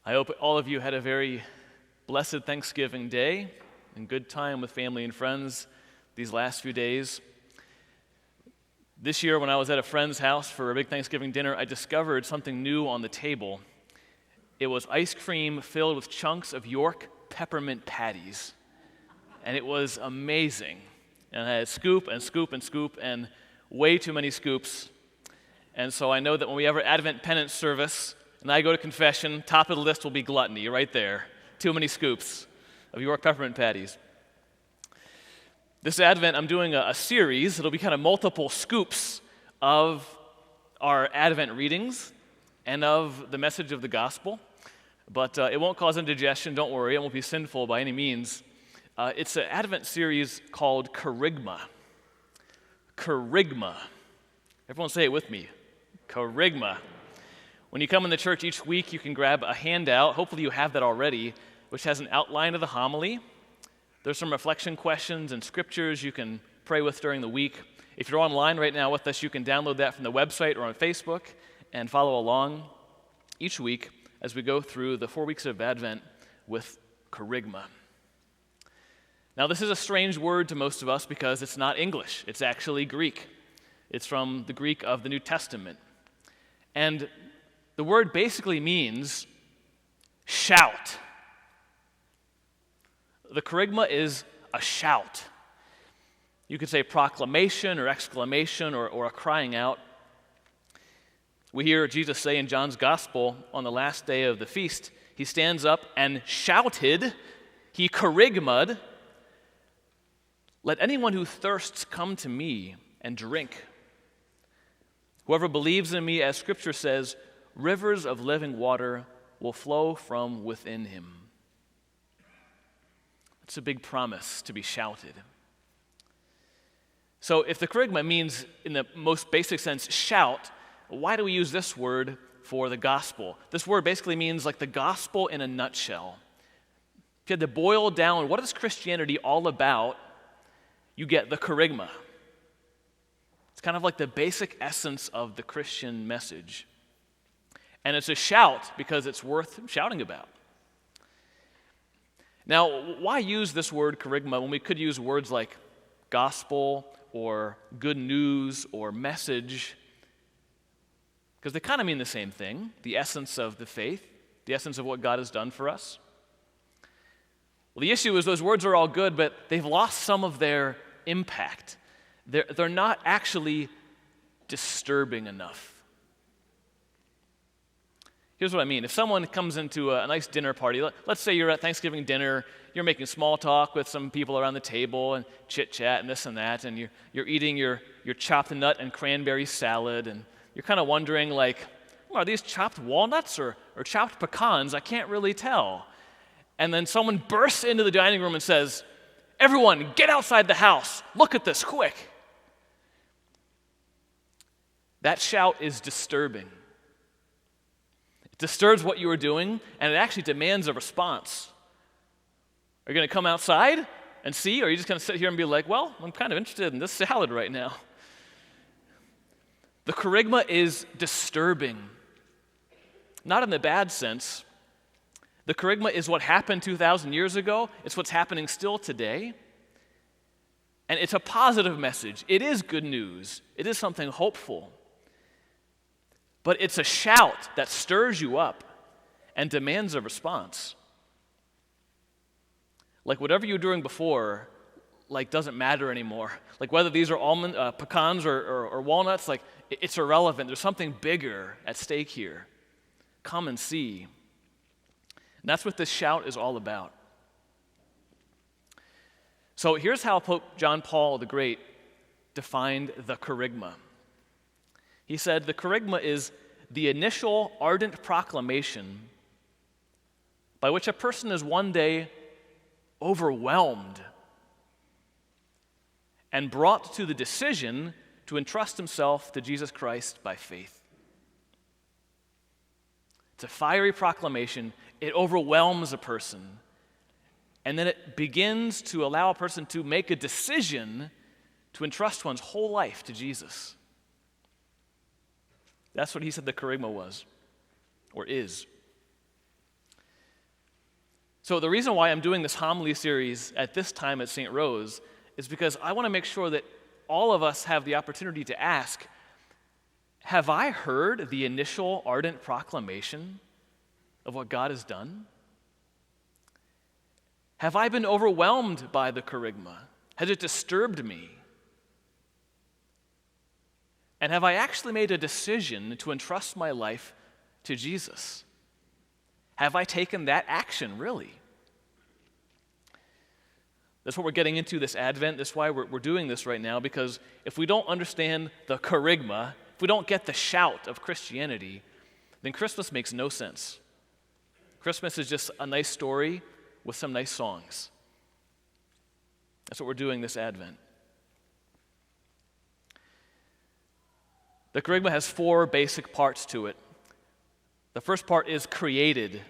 I hope all of you had a very blessed Thanksgiving day and good time with family and friends these last few days. This year, when I was at a friend's house for a big Thanksgiving dinner, I discovered something new on the table. It was ice cream filled with chunks of York peppermint patties. And it was amazing. And I had scoop and scoop and scoop and way too many scoops. And so I know that when we have our Advent penance service and I go to confession, top of the list will be gluttony, right there. Too many scoops of York peppermint patties. This Advent, I'm doing a series. It'll be kind of multiple scoops of our Advent readings and of the message of the gospel. But it won't cause indigestion, don't worry. It won't be sinful by any means. It's an Advent series called Kerygma. Kerygma. Everyone say it with me. Kerygma. When you come in the church each week, you can grab a handout. Hopefully you have that already, which has an outline of the homily. There's some reflection questions and scriptures you can pray with during the week. If you're online right now with us, you can download that from the website or on Facebook and follow along each week as we go through the 4 weeks of Advent with Kerygma. Now, this is a strange word to most of us because it's not English. It's actually Greek. It's from the Greek of the New Testament. And the word basically means shout. The Kerygma is a shout. You could say proclamation or exclamation or a crying out. We hear Jesus say in John's Gospel on the last day of the feast, he stands up and shouted, he kerygma'd, "Let anyone who thirsts come to me and drink. Whoever believes in me, as Scripture says, rivers of living water will flow from within him." It's a big promise to be shouted. So if the kerygma means, in the most basic sense, shout, why do we use this word for the gospel? This word basically means like the gospel in a nutshell. If you had to boil down what is Christianity all about, you get the kerygma. It's kind of like the basic essence of the Christian message. And it's a shout because it's worth shouting about. Now, why use this word kerygma when we could use words like gospel or good news or message? Because they kind of mean the same thing, the essence of the faith, the essence of what God has done for us. Well, the issue is those words are all good, but they've lost some of their impact. They're not actually disturbing enough. Here's what I mean. If someone comes into a nice dinner party, let's say you're at Thanksgiving dinner, you're making small talk with some people around the table and chit-chat and this and that, and you're eating your chopped nut and cranberry salad, and you're kind of wondering, like, are these chopped walnuts or chopped pecans? I can't really tell. And then someone bursts into the dining room and says, "Everyone, get outside the house. Look at this, quick." That shout is disturbing. It disturbs what you are doing, and it actually demands a response. Are you going to come outside and see, or are you just going to sit here and be like, well, I'm kind of interested in this salad right now? The kerygma is disturbing. Not in the bad sense. The kerygma is what happened 2,000 years ago. It's what's happening still today. And it's a positive message. It is good news. It is something hopeful. But it's a shout that stirs you up and demands a response. Like whatever you were doing before, like doesn't matter anymore. Like whether these are pecans or walnuts, like it's irrelevant. There's something bigger at stake here. Come and see. And that's what this shout is all about. So here's how Pope John Paul the Great defined the kerygma. He said, the kerygma is the initial ardent proclamation by which a person is one day overwhelmed and brought to the decision to entrust himself to Jesus Christ by faith. It's a fiery proclamation. It overwhelms a person. And then it begins to allow a person to make a decision to entrust one's whole life to Jesus. That's what he said the kerygma was, or is. So the reason why I'm doing this homily series at this time at St. Rose is because I want to make sure that all of us have the opportunity to ask, have I heard the initial ardent proclamation of what God has done? Have I been overwhelmed by the Kerygma? Has it disturbed me? And have I actually made a decision to entrust my life to Jesus? Have I taken that action, really? That's what we're getting into this Advent. That's why we're doing this right now, because if we don't understand the Kerygma, if we don't get the shout of Christianity, then Christmas makes no sense. Christmas is just a nice story with some nice songs. That's what we're doing this Advent. The Kerygma has 4 basic parts to it. The first part is created.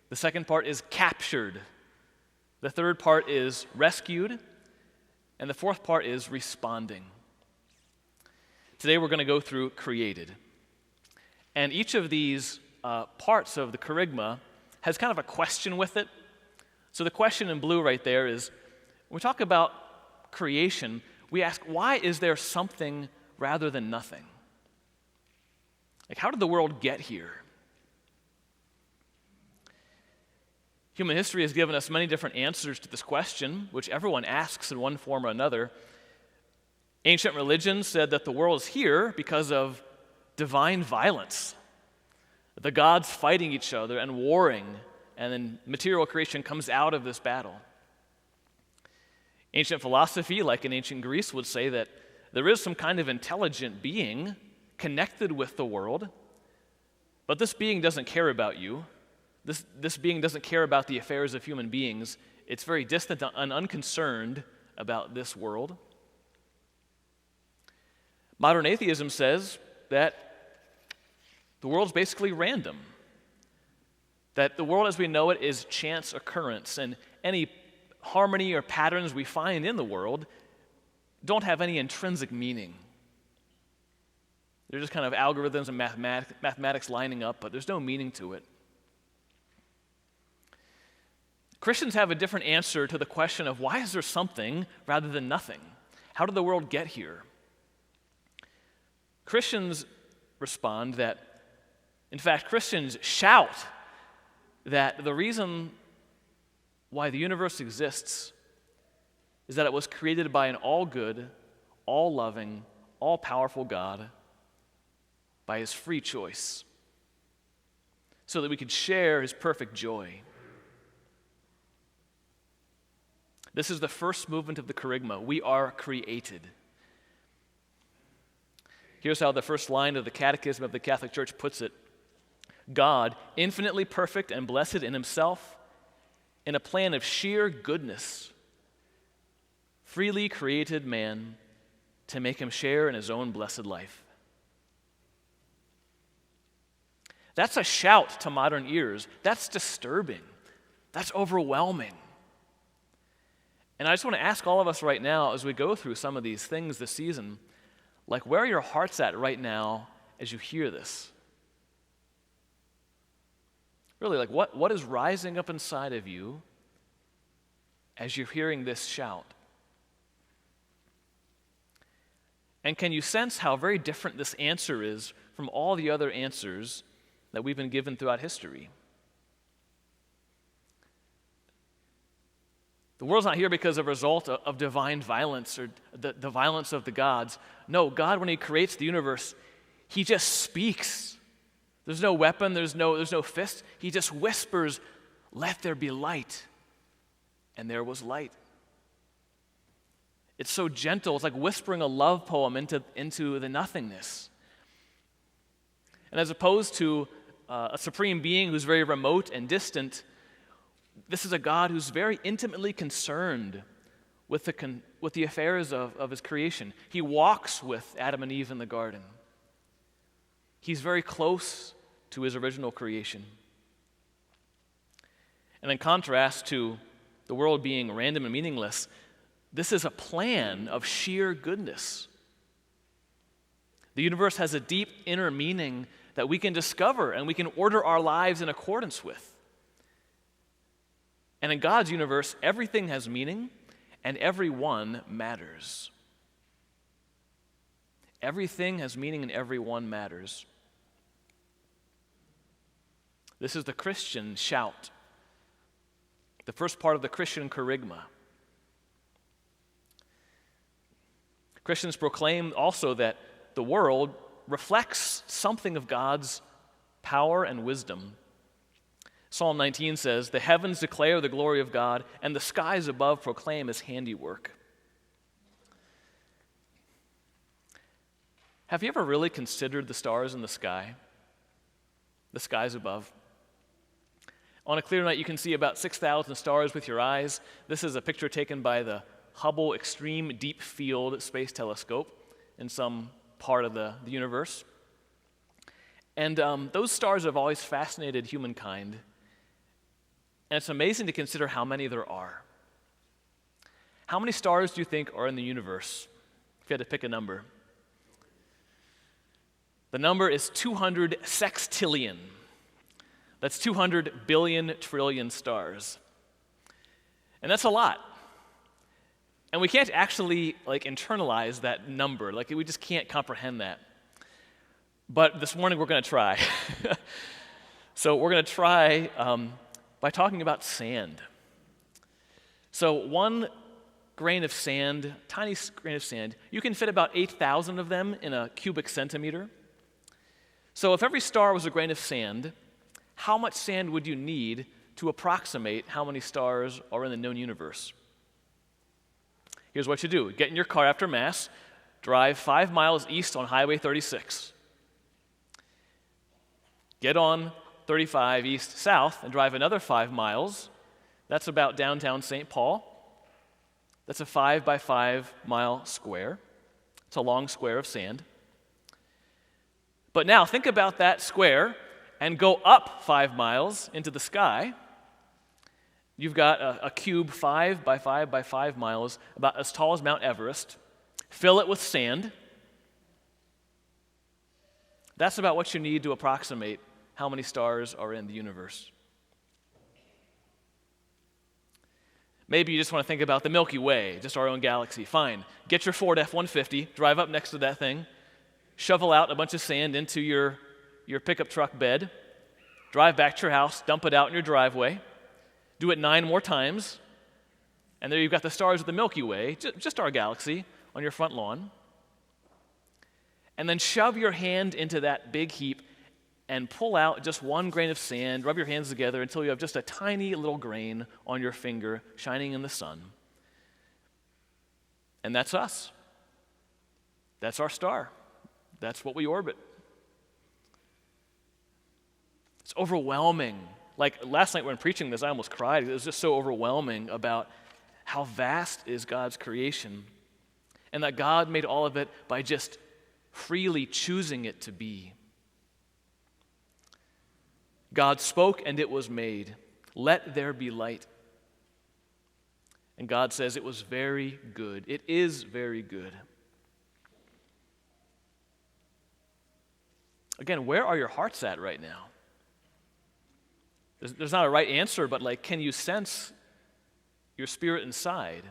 The second part is captured. The third part is rescued. And the fourth part is responding. Today we're going to go through created. And each of these parts of the Kerygma has kind of a question with it. So the question in blue right there is, when we talk about creation, we ask, why is there something rather than nothing? Like, how did the world get here? Human history has given us many different answers to this question, which everyone asks in one form or another. Ancient religions said that the world is here because of divine violence. The gods fighting each other and warring, and then material creation comes out of this battle. Ancient philosophy, like in ancient Greece, would say that there is some kind of intelligent being connected with the world, but this being doesn't care about you. This being doesn't care about the affairs of human beings. It's very distant and unconcerned about this world. Modern atheism says that the world's basically random, that the world as we know it is chance occurrence, and any harmony or patterns we find in the world don't have any intrinsic meaning. They're just kind of algorithms and mathematics lining up, but there's no meaning to it. Christians have a different answer to the question of why is there something rather than nothing? How did the world get here? Christians respond that, in fact, Christians shout that the reason why the universe exists is that it was created by an all-good, all-loving, all-powerful God by his free choice, so that we could share his perfect joy. This is the first movement of the Kerygma. We are created. Here's how the first line of the Catechism of the Catholic Church puts it. God, infinitely perfect and blessed in himself, in a plan of sheer goodness, freely created man to make him share in his own blessed life. That's a shout to modern ears. That's disturbing. That's overwhelming. And I just want to ask all of us right now as we go through some of these things this season, like, where are your hearts at right now as you hear this? Really, like, what is rising up inside of you as you're hearing this shout? And can you sense how very different this answer is from all the other answers that we've been given throughout history? The world's not here because of a result of divine violence or the violence of the gods. No, God, when he creates the universe, he just speaks. There's no weapon, there's no fist. He just whispers, "Let there be light." And there was light. It's so gentle. It's like whispering a love poem into the nothingness. And as opposed to a supreme being who's very remote and distant, this is a God who's very intimately concerned with the affairs of his creation. He walks with Adam and Eve in the garden. He's very close to his original creation. And in contrast to the world being random and meaningless, this is a plan of sheer goodness. The universe has a deep inner meaning that we can discover and we can order our lives in accordance with. And in God's universe, everything has meaning and every one matters. Everything has meaning and every one matters. This is the Christian shout, the first part of the Christian Kerygma. Christians proclaim also that the world reflects something of God's power and wisdom. Psalm 19 says, "The heavens declare the glory of God, and the skies above proclaim his handiwork." Have you ever really considered the stars in the sky? The skies above? On a clear night, you can see about 6,000 stars with your eyes. This is a picture taken by the Hubble Extreme Deep Field Space Telescope in some part of the universe. And those stars have always fascinated humankind. And it's amazing to consider how many there are. How many stars do you think are in the universe, if you had to pick a number? The number is 200 sextillion. That's 200 billion trillion stars. And that's a lot. And we can't actually internalize that number. We just can't comprehend that. But this morning we're going to try. So we're going to try by talking about sand. So one grain of sand, tiny grain of sand, you can fit about 8,000 of them in a cubic centimeter. So if every star was a grain of sand, how much sand would you need to approximate how many stars are in the known universe? Here's what you do. Get in your car after Mass, drive 5 miles east on Highway 36. Get on 35 east south and drive another 5 miles. That's about downtown St. Paul. That's a 5 by 5 mile square. It's a long square of sand. But now think about that square and go up 5 miles into the sky. You've got a cube 5 by 5 by 5 miles, about as tall as Mount Everest. Fill it with sand. That's about what you need to approximate how many stars are in the universe. Maybe you just want to think about the Milky Way, just our own galaxy. Fine. Get your Ford F-150, drive up next to that thing, shovel out a bunch of sand into your pickup truck bed, drive back to your house, dump it out in your driveway, do it 9 more times, and there you've got the stars of the Milky Way, just our galaxy, on your front lawn. And then shove your hand into that big heap and pull out just one grain of sand, rub your hands together until you have just a tiny little grain on your finger shining in the sun. And that's us. That's our star. That's what we orbit. It's overwhelming. Last night when preaching this, I almost cried. It was just so overwhelming about how vast is God's creation and that God made all of it by just freely choosing it to be. God spoke and it was made. Let there be light. And God says it was very good. It is very good. Again, where are your hearts at right now? There's not a right answer, but can you sense your spirit inside?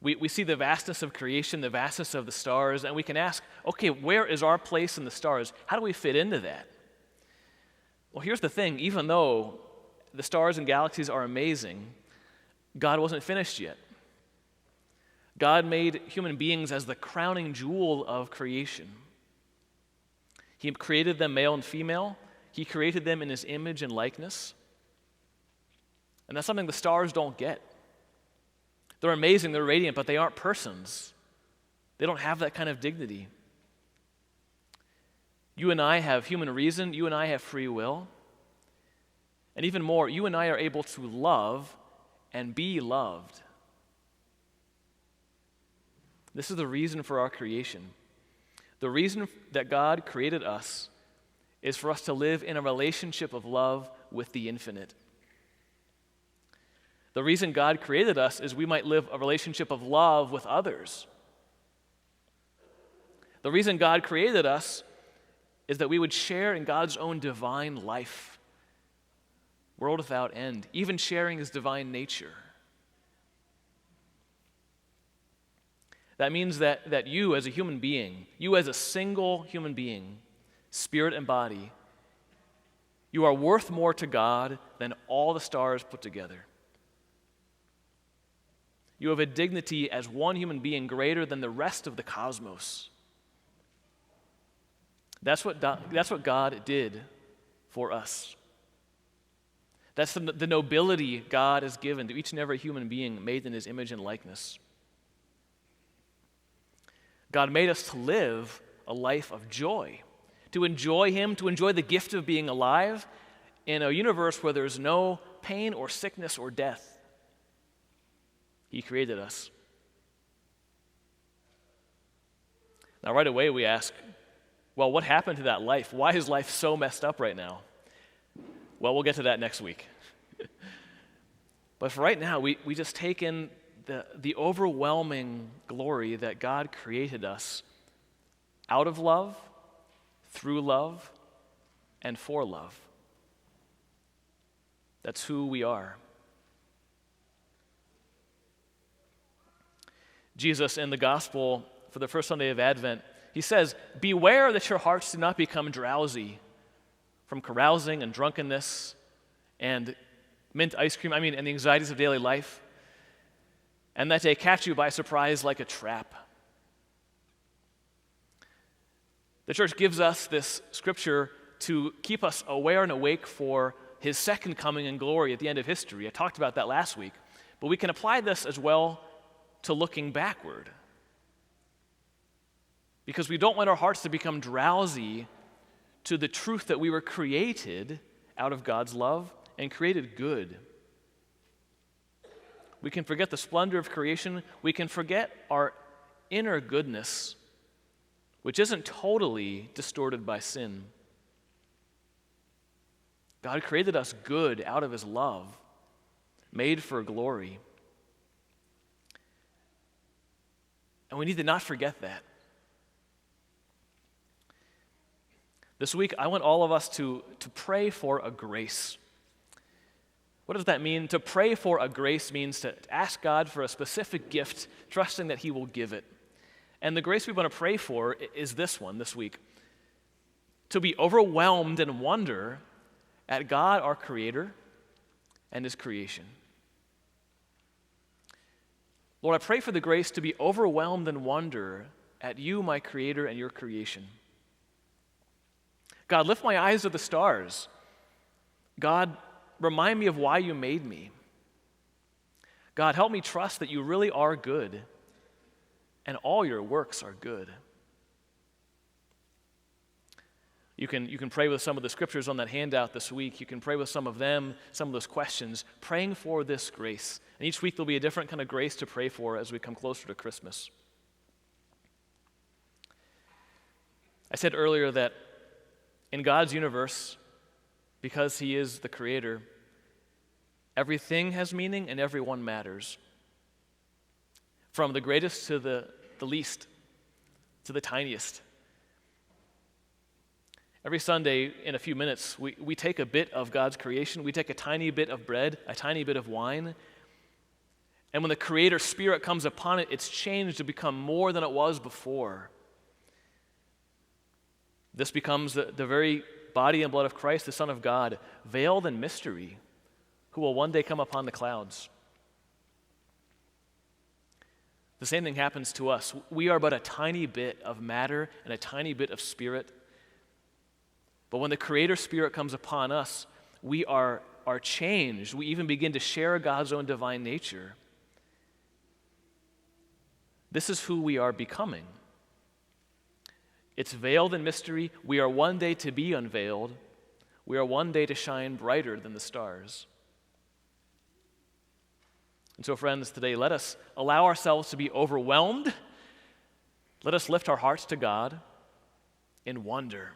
We see the vastness of creation, the vastness of the stars, and we can ask, okay, where is our place in the stars? How do we fit into that? Well, here's the thing. Even though the stars and galaxies are amazing, God wasn't finished yet. God made human beings as the crowning jewel of creation. He created them male and female. He created them in his image and likeness. And that's something the stars don't get. They're amazing, they're radiant, but they aren't persons. They don't have that kind of dignity. You and I have human reason. You and I have free will. And even more, you and I are able to love and be loved. This is the reason for our creation. The reason that God created us is for us to live in a relationship of love with the infinite. The reason God created us is we might live a relationship of love with others. The reason God created us is that we would share in God's own divine life, world without end, even sharing his divine nature. That means that you as a human being, you as a single human being, spirit and body, you are worth more to God than all the stars put together. You have a dignity as one human being greater than the rest of the cosmos. That's what God did for us. That's the nobility God has given to each and every human being made in his image and likeness. God made us to live a life of joy, to enjoy him, to enjoy the gift of being alive in a universe where there's no pain or sickness or death. He created us. Now, right away we ask, well, what happened to that life? Why is life so messed up right now? Well, we'll get to that next week. But for right now, we just take in the overwhelming glory that God created us out of love, through love, and for love. That's who we are. Jesus, in the gospel for the first Sunday of Advent, he says, "Beware that your hearts do not become drowsy from carousing and drunkenness and mint ice cream, and the anxieties of daily life, and that they catch you by surprise like a trap." The church gives us this scripture to keep us aware and awake for his second coming in glory at the end of history. I talked about that last week. But we can apply this as well to looking backward. Because we don't want our hearts to become drowsy to the truth that we were created out of God's love and created good. We can forget the splendor of creation. We can forget our inner goodness, which isn't totally distorted by sin. God created us good out of his love, made for glory. And we need to not forget that. This week, I want all of us to pray for a grace. What does that mean? To pray for a grace means to ask God for a specific gift, trusting that he will give it. And the grace we want to pray for is this one this week. To be overwhelmed in wonder at God, our Creator, and his creation. Lord, I pray for the grace to be overwhelmed in wonder at you, my Creator, and your creation. God, lift my eyes to the stars. God, remind me of why you made me. God, help me trust that you really are good, and all your works are good. You can pray with some of the scriptures on that handout this week. You can pray with some of them, some of those questions, praying for this grace. And each week there'll be a different kind of grace to pray for as we come closer to Christmas. I said earlier that in God's universe, because he is the creator, everything has meaning and everyone matters. From the greatest to the least, to the tiniest. Every Sunday, in a few minutes, we take a bit of God's creation, we take a tiny bit of bread, a tiny bit of wine, and when the Creator Spirit comes upon it, it's changed to become more than it was before. This becomes the very body and blood of Christ, the Son of God, veiled in mystery, who will one day come upon the clouds. The same thing happens to us. We are but a tiny bit of matter and a tiny bit of spirit. But when the Creator Spirit comes upon us, we are changed. We even begin to share God's own divine nature. This is who we are becoming. It's veiled in mystery. We are one day to be unveiled. We are one day to shine brighter than the stars. And so, friends, today let us allow ourselves to be overwhelmed. Let us lift our hearts to God in wonder.